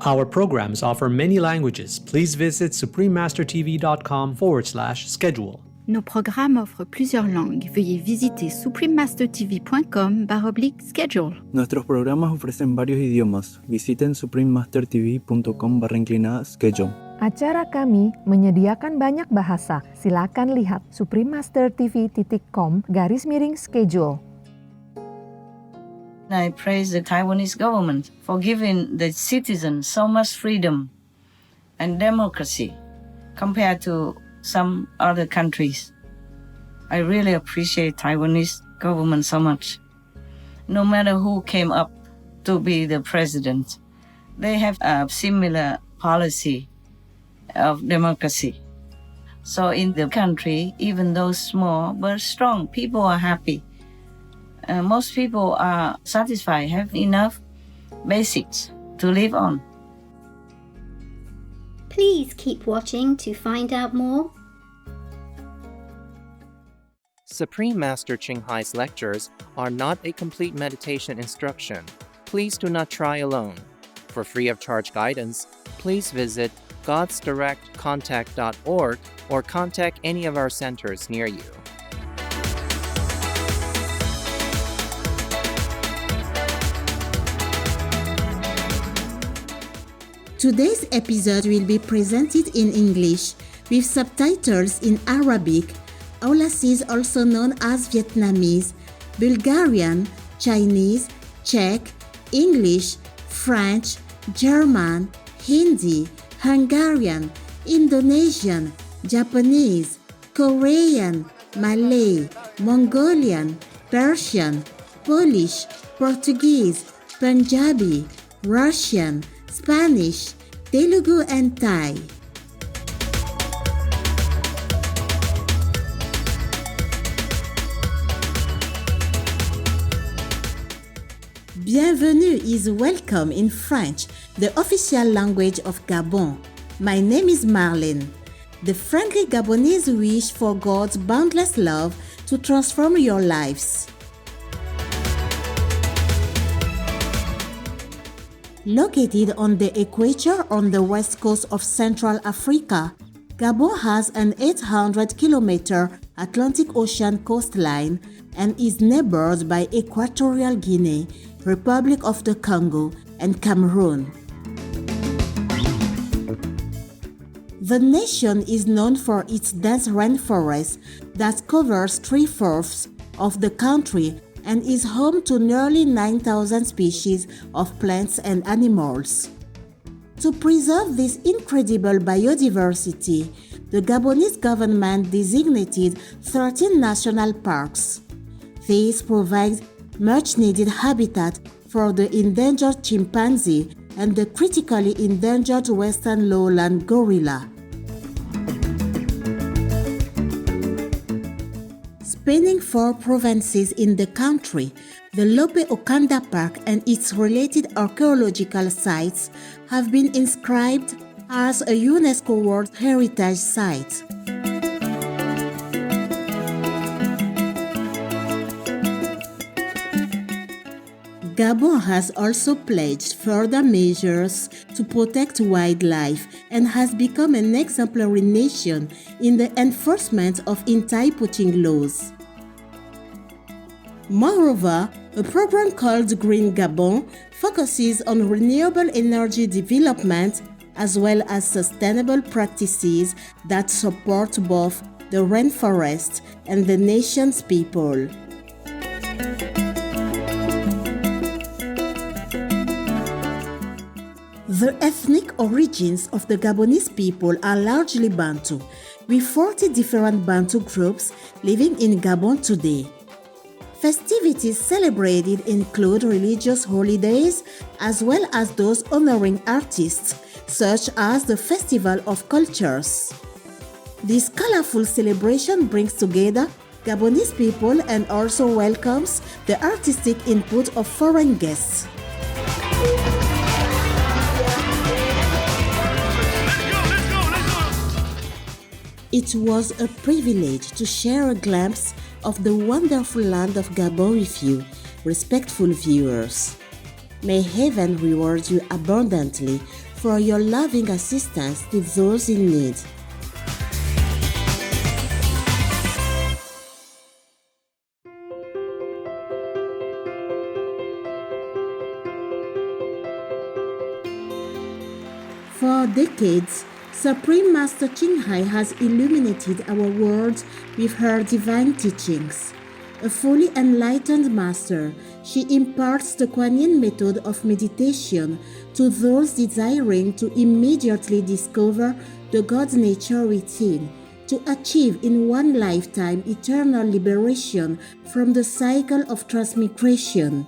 Our programs offer many languages. Please visit suprememastertv.com/schedule. Nos programmes offrent plusieurs langues. Veuillez visiter suprememastertv.com/schedule. Nuestros programas ofrecen varios idiomas. Visiten suprememastertv.com/schedule. Acara kami menyediakan banyak bahasa. Silakan lihat suprememastertv.com/schedule. I praise the Taiwanese government for giving the citizens so much freedom and democracy compared to some other countries. I really appreciate Taiwanese government so much. No matter who came up to be the president, they have a similar policy of democracy. So in the country, even though small but strong, people are happy. Most people are satisfied, have enough basics to live on. Please keep watching to find out more. Supreme Master Ching Hai's lectures are not a complete meditation instruction. Please do not try alone. For free of charge guidance, please visit godsdirectcontact.org or contact any of our centers near you. Today's episode will be presented in English with subtitles in Arabic, Aulacese also known as Vietnamese, Bulgarian, Chinese, Czech, English, French, German, Hindi, Hungarian, Indonesian, Japanese, Korean, Malay, Mongolian, Persian, Polish, Portuguese, Punjabi, Russian, Spanish, Telugu and Thai. Bienvenue is welcome in French, the official language of Gabon. My name is Marlene. The friendly Gabonese wish for God's boundless love to transform your lives. Located on the equator on the west coast of Central Africa, Gabon has an 800-kilometer Atlantic Ocean coastline and is neighbored by Equatorial Guinea, Republic of the Congo, and Cameroon. The nation is known for its dense rainforest that covers 3/4 of the country and is home to nearly 9,000 species of plants and animals. To preserve this incredible biodiversity, the Gabonese government designated 13 national parks. These provide much-needed habitat for the endangered chimpanzee and the critically endangered western lowland gorilla. Spanning 4 provinces in the country, the Lope Okanda Park and its related archaeological sites have been inscribed as a UNESCO World Heritage Site. Gabon has also pledged further measures to protect wildlife and has become an exemplary nation in the enforcement of anti-poaching laws. Moreover, a program called Green Gabon focuses on renewable energy development as well as sustainable practices that support both the rainforest and the nation's people. The ethnic origins of the Gabonese people are largely Bantu, with 40 different Bantu groups living in Gabon today. Festivities celebrated include religious holidays as well as those honoring artists, such as the Festival of Cultures. This colorful celebration brings together Gabonese people and also welcomes the artistic input of foreign guests. It was a privilege to share a glimpse of the wonderful land of Gabon with you, respectful viewers. May heaven reward you abundantly for your loving assistance to those in need. For decades, Supreme Master Ching Hai has illuminated our world with her divine teachings. A fully enlightened master, she imparts the Kuan Yin method of meditation to those desiring to immediately discover the God nature within, to achieve in one lifetime eternal liberation from the cycle of transmigration.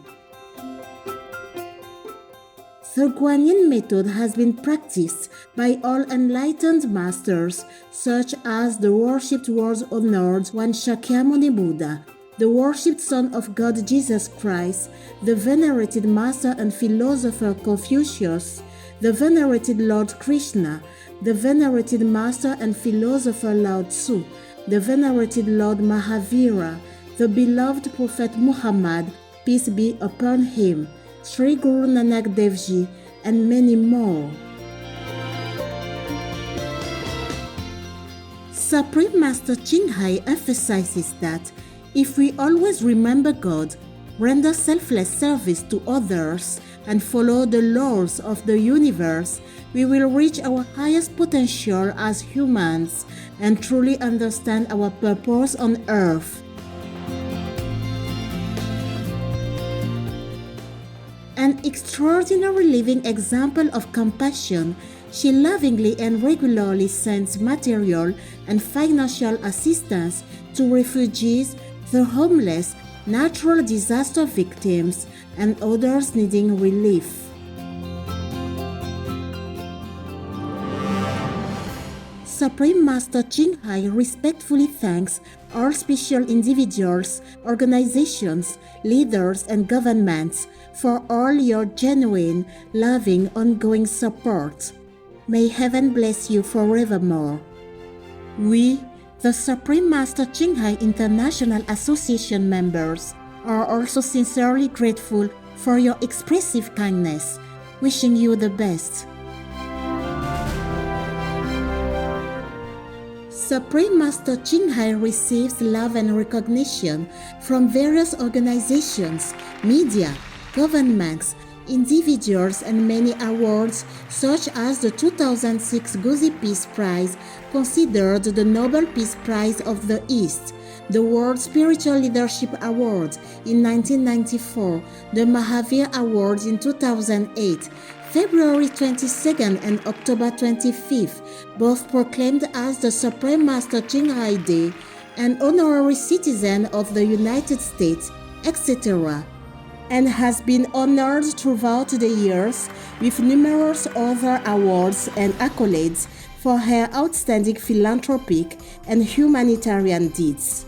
The Kuan Yin method has been practiced by all enlightened masters such as the worshipped world-honored One Shakyamuni Buddha, the worshipped Son of God Jesus Christ, the venerated Master and Philosopher Confucius, the venerated Lord Krishna, the venerated Master and Philosopher Lao Tzu, the venerated Lord Mahavira, the beloved Prophet Muhammad, peace be upon him, Sri Guru Nanak Dev Ji, and many more. Supreme Master Ching Hai emphasizes that if we always remember God, render selfless service to others, and follow the laws of the universe, we will reach our highest potential as humans and truly understand our purpose on earth. An extraordinary living example of compassion, she lovingly and regularly sends material and financial assistance to refugees, the homeless, natural disaster victims, and others needing relief. Supreme Master Ching Hai respectfully thanks all special individuals, organizations, leaders, and governments for all your genuine, loving, ongoing support. May heaven bless you forevermore. We, the Supreme Master Ching Hai International Association members, are also sincerely grateful for your expressive kindness, wishing you the best. Supreme Master Ching Hai receives love and recognition from various organizations, media, governments, individuals, and many awards such as the 2006 Guzi Peace Prize, considered the Nobel Peace Prize of the East, the World Spiritual Leadership Award in 1994, the Mahavir Award in 2008, February 22nd and October 25th, both proclaimed as the Supreme Master Ching Hai Day, an honorary citizen of the United States, etc., and has been honored throughout the years with numerous other awards and accolades for her outstanding philanthropic and humanitarian deeds.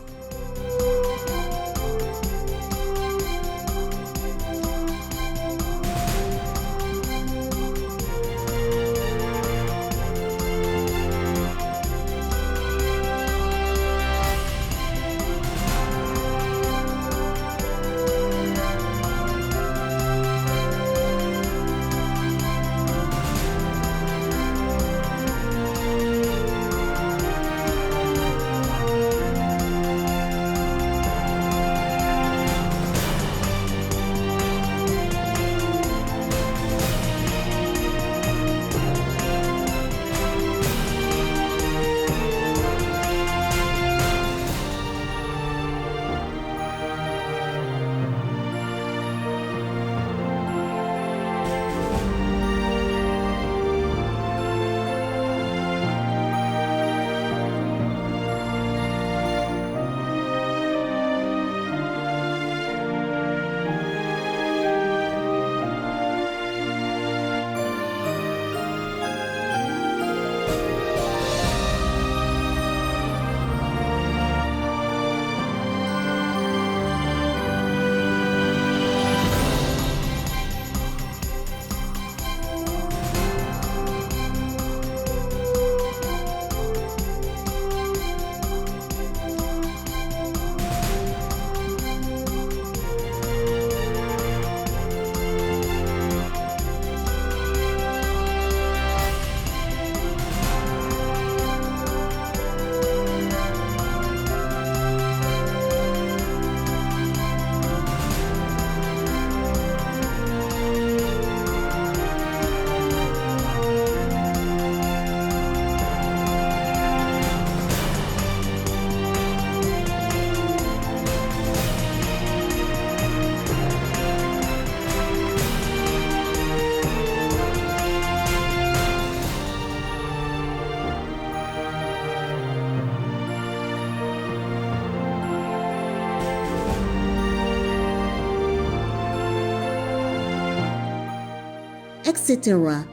etc.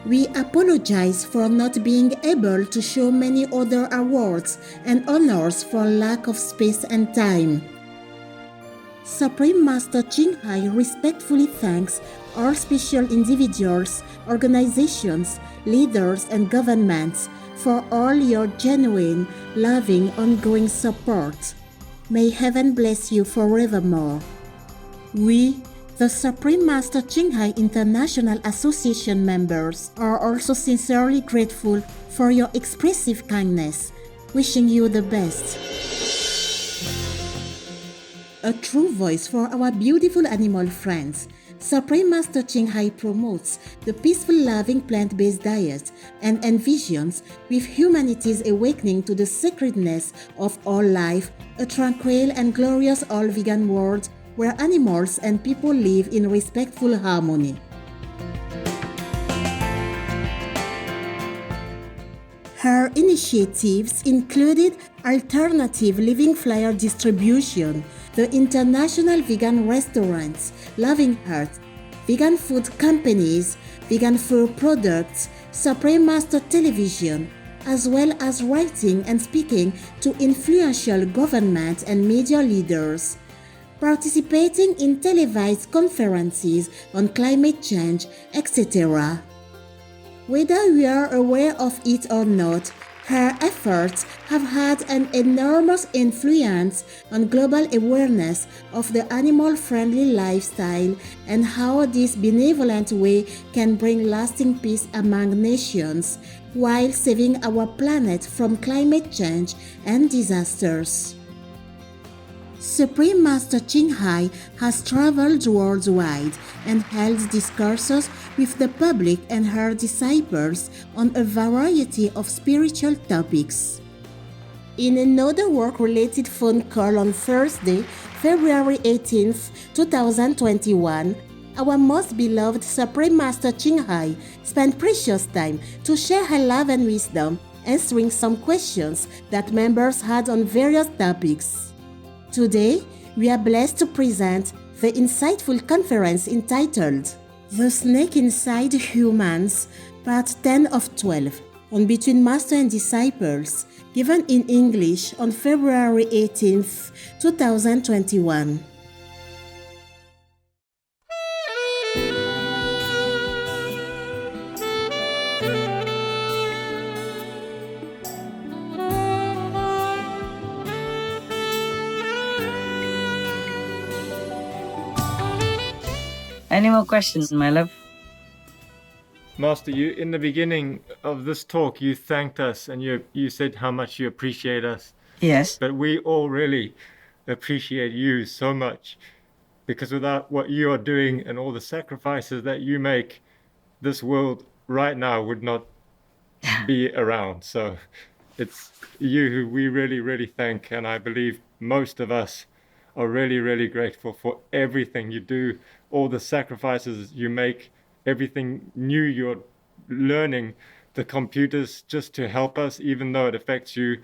We apologize for not being able to show many other awards and honors for lack of space and time. Supreme Master Ching Hai respectfully thanks all special individuals, organizations, leaders, and governments for all your genuine, loving, ongoing support. May heaven bless you forevermore. We, the Supreme Master Ching Hai International Association members, are also sincerely grateful for your expressive kindness, wishing you the best. A true voice for our beautiful animal friends, Supreme Master Ching Hai promotes the peaceful, loving plant-based diet and envisions with humanity's awakening to the sacredness of all life, a tranquil and glorious all-vegan world where animals and people live in respectful harmony. Her initiatives included alternative living flyer distribution, the International Vegan Restaurants, Loving Heart, vegan food companies, vegan food products, Supreme Master Television, as well as writing and speaking to influential government and media leaders, participating in televised conferences on climate change, etc. Whether we are aware of it or not, her efforts have had an enormous influence on global awareness of the animal-friendly lifestyle and how this benevolent way can bring lasting peace among nations while saving our planet from climate change and disasters. Supreme Master Ching Hai has traveled worldwide and held discourses with the public and her disciples on a variety of spiritual topics. In another work-related phone call on Thursday, February 18, 2021, our most beloved Supreme Master Ching Hai spent precious time to share her love and wisdom, answering some questions that members had on various topics. Today, we are blessed to present the insightful conference entitled The Snake Inside Humans, Part 10 of 12, on Between Master and Disciples, given in English on February 18, 2021. Any more questions, my love? Master, you in the beginning of this talk, you thanked us and you said how much you appreciate us. Yes. But we all really appreciate you so much, because without what you are doing and all the sacrifices that you make, this world right now would not be around. So it's you who we really, really thank, and I believe most of us are really, really grateful for everything you do, all the sacrifices you make, everything new you're learning, the computers just to help us, even though it affects you.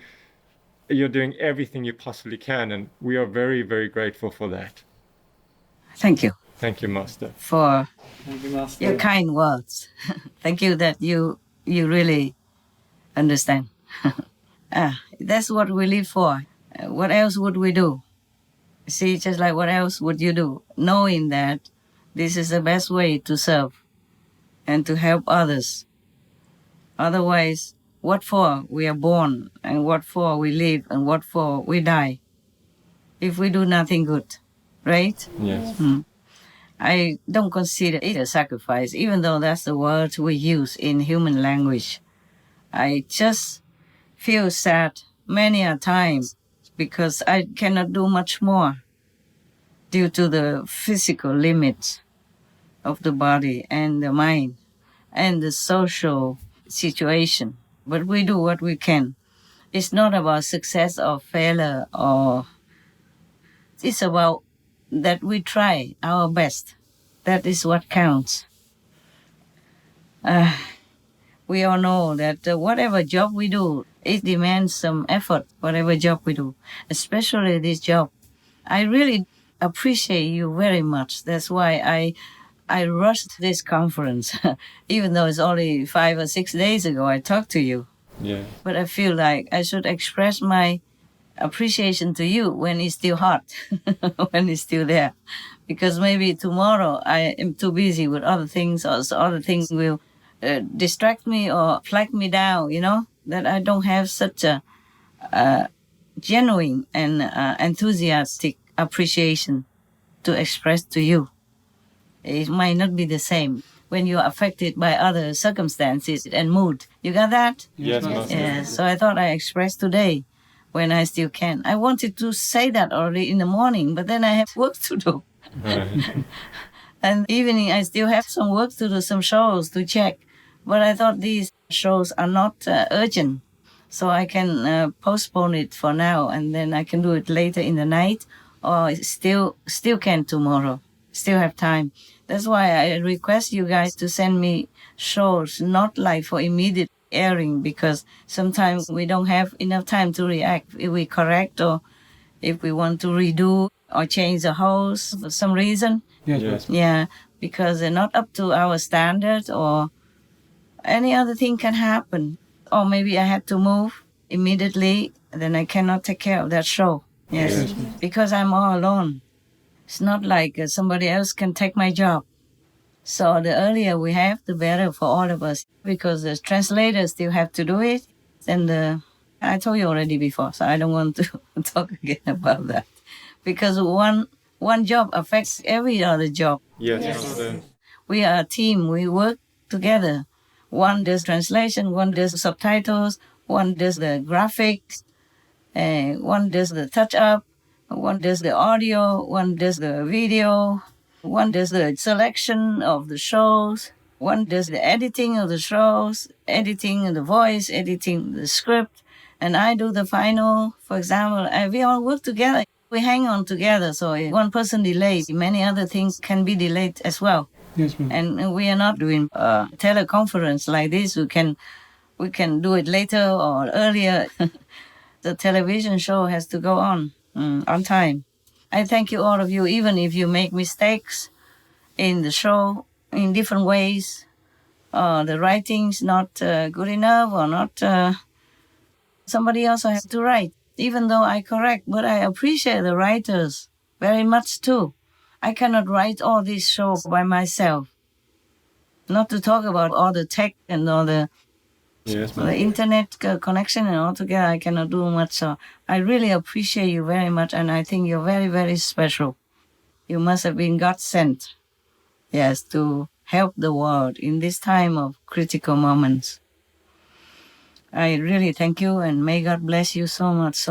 You're doing everything you possibly can, and we are very, very grateful for that. Thank you. Thank you, Master. For Thank you, Master. your kind words. Thank you that you really understand. That's what we live for. What else would we do? See, just like what else would you do? Knowing that this is the best way to serve and to help others. Otherwise, what for we are born, and what for we live, and what for we die, if we do nothing good, right? Yes. I don't consider it a sacrifice, even though that's the word we use in human language. I just feel sad many a time because I cannot do much more due to the physical limits of the body and the mind and the social situation. But we do what we can. It's not about success or failure, or it's about that we try our best. That is what counts. We all know that whatever job we do, it demands some effort, whatever job we do, especially this job. I really appreciate you very much. That's why I rushed this conference, even though it's only 5 or 6 days ago I talked to you. Yeah. But I feel like I should express my appreciation to you when it's still hot, when it's still there. Because maybe tomorrow I am too busy with other things, or so other things will distract me or flag me down, that I don't have such a genuine and enthusiastic appreciation to express to you. It might not be the same when you are affected by other circumstances and mood. You got that? Yes, Master. Yeah. So I thought I expressed today when I still can. I wanted to say that already in the morning, but then I have work to do. And evening I still have some work to do, some shows to check. But I thought these shows are not urgent. So I can postpone it for now, and then I can do it later in the night, or still can tomorrow. Still have time. That's why I request you guys to send me shows, not like for immediate airing, because sometimes we don't have enough time to react if we correct or if we want to redo or change the host for some reason. Yes. Yeah, because they're not up to our standard or any other thing can happen. Or maybe I have to move immediately, then I cannot take care of that show. Yes, because I'm all alone. It's not like somebody else can take my job. So the earlier we have, the better for all of us, because the translators still have to do it. And I told you already before, so I don't want to talk again about that. Because one job affects every other job. Yes, Master. We are a team. We work together. One does translation, one does subtitles, one does the graphics, one does the touch-up, one does the audio, one does the video, one does the selection of the shows, one does the editing of the shows, editing the voice, editing the script, and I do the final. For example, we all work together. We hang on together, so if one person delays, many other things can be delayed as well. Yes, ma'am. And we are not doing a teleconference like this. We can do it later or earlier. The television show has to go on time. I thank you, all of you, even if you make mistakes in the show in different ways. The writing's not good enough or not. Somebody else has to write, even though I correct. But I appreciate the writers very much too. I cannot write all these shows by myself. Not to talk about all the tech and all the internet connection and all together, I cannot do much. So I really appreciate you very much, and I think you're very, very special. You must have been God sent, yes, to help the world in this time of critical moments. I really thank you, and may God bless you so much,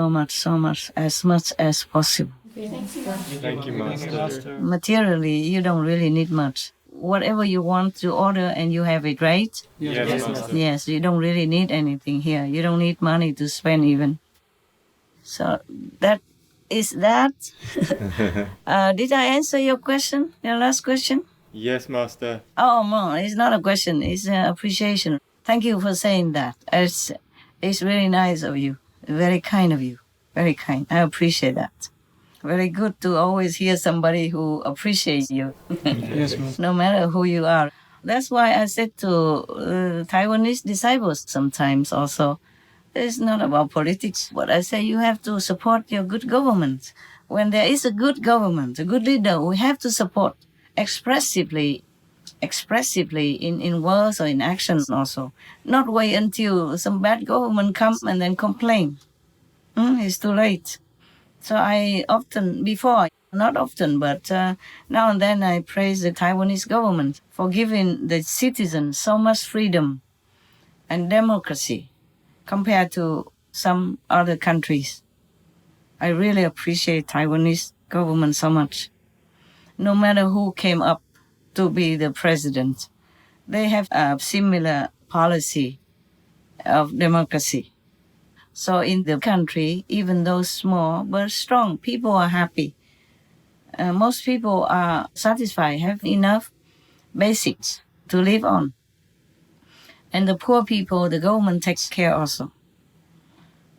as much as possible. Thank you, Master. Materially, you don't really need much. Whatever you want to order and you have it, right? Yes, Master. Yes, you don't really need anything here. You don't need money to spend even. So that is that. Did I answer your question, your last question? Yes, Master. Oh, no, it's not a question. It's an appreciation. Thank you for saying that. It's very nice of you. Very kind of you. Very kind. I appreciate that. Very good to always hear somebody who appreciates you. Yes, ma'am. No matter who you are. That's why I said to Taiwanese disciples sometimes also, it's not about politics, but I say you have to support your good government. When there is a good government, a good leader, we have to support expressively in words or in action also. Not wait until some bad government comes and then complain. It's too late. So I often, before, not often, but now and then I praise the Taiwanese government for giving the citizens so much freedom and democracy compared to some other countries. I really appreciate Taiwanese government so much. No matter who came up to be the president, they have a similar policy of democracy. So in the country, even though small but strong, people are happy. Most people are satisfied, have enough basics to live on. And the poor people, the government takes care also.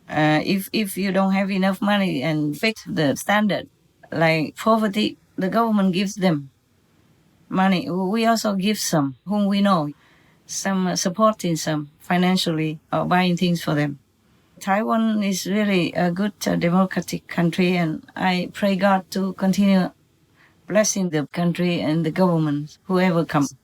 If you don't have enough money and fix the standard, like poverty, the government gives them. money. We also give some, whom we know, some supporting some financially or buying things for them. Taiwan is really a good democratic country, and I pray God to continue blessing the country and the government, whoever comes.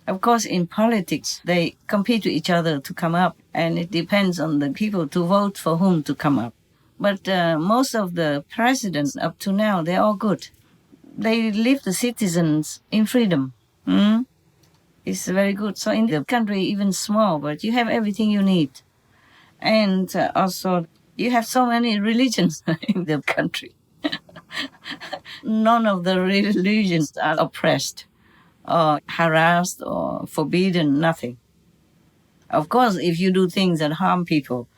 Of course, in politics, they compete with each other to come up, and it depends on the people to vote for whom to come up. But most of the presidents up to now, they're all good. They leave the citizens in freedom. It's very good. So in the country, even small, but you have everything you need. And also, you have so many religions in the country. None of the religions are oppressed or harassed or forbidden, nothing. Of course, if you do things that harm people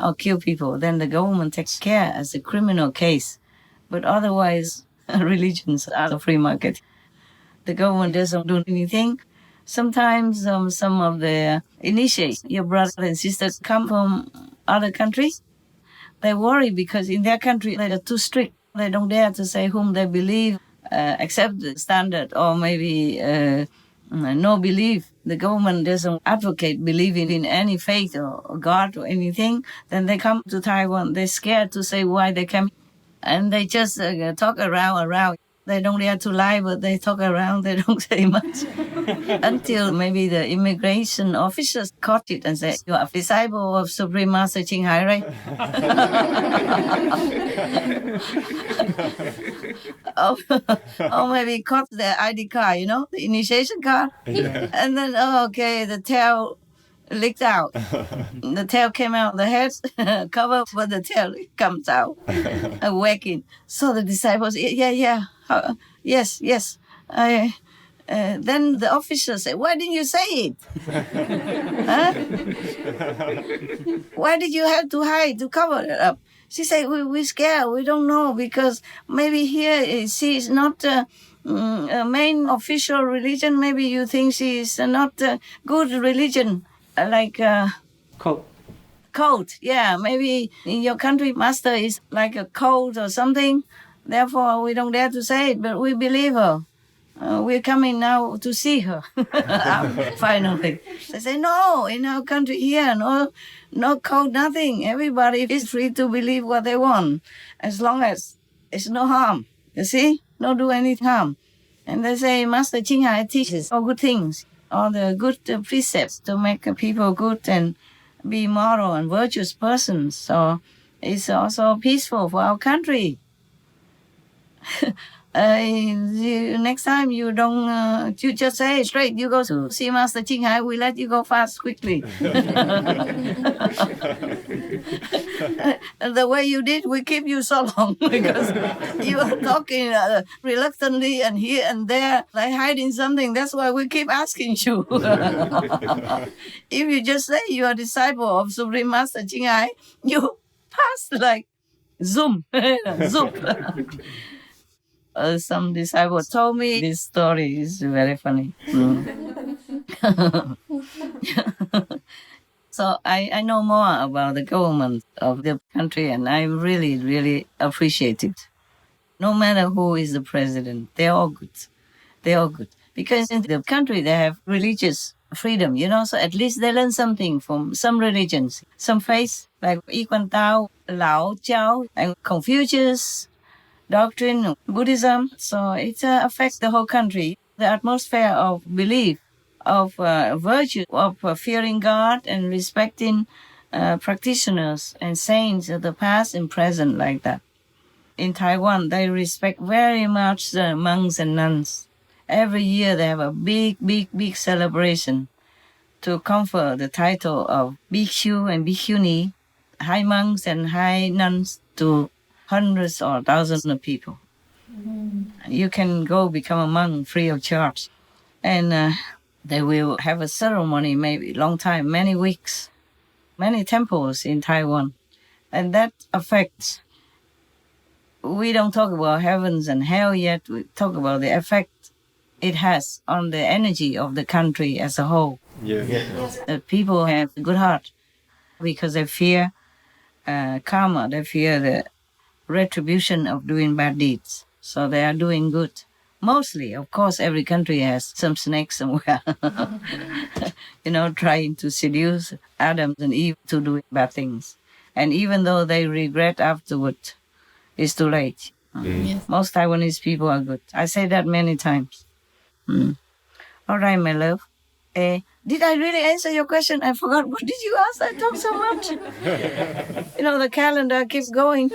or kill people, then the government takes care as a criminal case. But otherwise, religions are the free market. The government doesn't do anything. Sometimes some of the initiates, your brothers and sisters, come from other countries. They worry because in their country they are too strict. They don't dare to say whom they believe, accept the standard, or maybe no belief. The government doesn't advocate believing in any faith or God or anything. Then they come to Taiwan. They're scared to say why they came, and they just talk around. They don't dare to lie, but they talk around. They don't say much until maybe the immigration officers caught it and said, "You are a disciple of Supreme Master Ching Hai, right?" or maybe caught their ID card, the initiation card. Yeah. And then, okay, the tail leaked out. The tail came out, the head covered, but the tail comes out, wagging. So the disciples, yes. Then the officer said, "Why didn't you say it? Huh? Why did you have to hide, to cover it up?" She said, we're scared. We don't know, because maybe here she is not a main official religion. Maybe you think she is not a good religion, like cult. Yeah, maybe in your country, master is like a cult or something. Therefore, we don't dare to say it, but we believe her. We're coming now to see her, finally. They say, no, in our country here, no code, nothing. Everybody is free to believe what they want, as long as it's no harm. You see? Don't do any harm. And they say, Master Ching Hai teaches all good things, all the good precepts to make people good and be moral and virtuous persons. So it's also peaceful for our country. Next time you don't, you just say straight, you go to see Master Ching Hai, we let you go fast, quickly. The way you did, we keep you so long because you are talking reluctantly and here and there, like hiding something. That's why we keep asking you. If you just say you are a disciple of Supreme Master Ching Hai, you pass like zoom, zoom. Some disciple told me this story is very funny. So I know more about the government of the country, and I really, really appreciate it. No matter who is the president, they're all good. They're all good. Because in the country, they have religious freedom, so at least they learn something from some religions, some faiths, like Yi Quan Tao, Lao Jiao, and Confucius doctrine, Buddhism. So it affects the whole country. The atmosphere of belief, of virtue, of fearing God and respecting practitioners and saints of the past and present, like that. In Taiwan, they respect very much the monks and nuns. Every year they have a big celebration to confer the title of Bhikshu and Bhikshuni, high monks and high nuns, to hundreds or thousands of people. You can go become a monk free of charge. And they will have a ceremony, maybe long time, many weeks, many temples in Taiwan. And that affects, we don't talk about heavens and hell yet, we talk about the effect it has on the energy of the country as a whole. Yeah. That people have a good heart because they fear karma, they fear the retribution of doing bad deeds. So they are doing good. Mostly, of course, every country has some snakes somewhere, trying to seduce Adam and Eve to do bad things. And even though they regret afterward, it's too late. Yes. Most Taiwanese people are good. I say that many times. All right, my love. Did I really answer your question? I forgot. What did you ask? I talk so much. The calendar keeps going.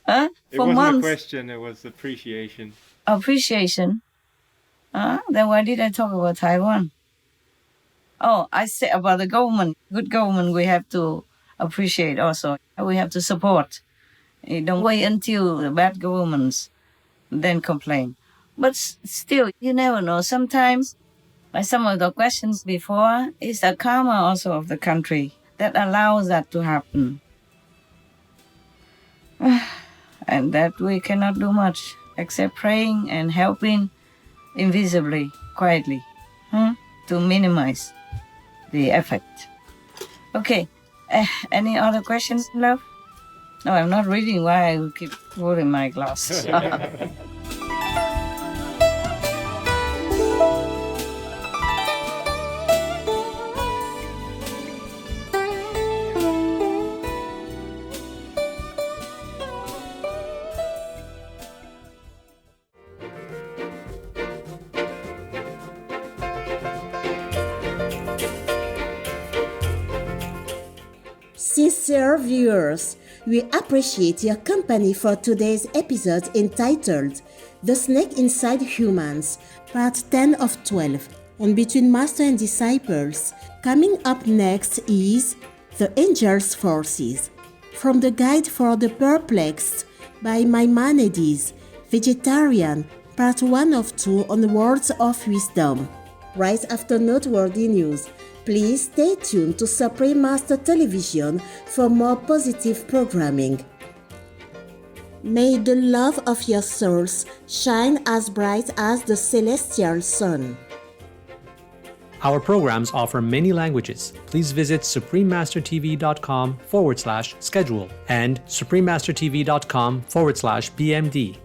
Huh? It For wasn't months. a question, it was appreciation. Appreciation. Then why did I talk about Taiwan? Oh, I said about the government. Good government we have to appreciate also. We have to support. Don't wait until the bad governments then complain. But still, you never know. Sometimes, like some of the questions before, it's the karma also of the country that allows that to happen. And that we cannot do much except praying and helping invisibly, quietly, to minimize the effect. Okay, any other questions, love? No, I'm not reading. Why I will keep holding my glass. Sincere viewers, we appreciate your company for today's episode entitled The Snake Inside Humans, Part 10 of 12, on Between Master and Disciples. Coming up next is The Angel's Forces, from the Guide for the Perplexed by Maimonides, Vegetarian, Part 1 of 2 on Words of Wisdom. Right after noteworthy news, please stay tuned to Supreme Master Television for more positive programming. May the love of your souls shine as bright as the celestial sun. Our programs offer many languages. Please visit suprememastertv.com/schedule and suprememastertv.com/BMD.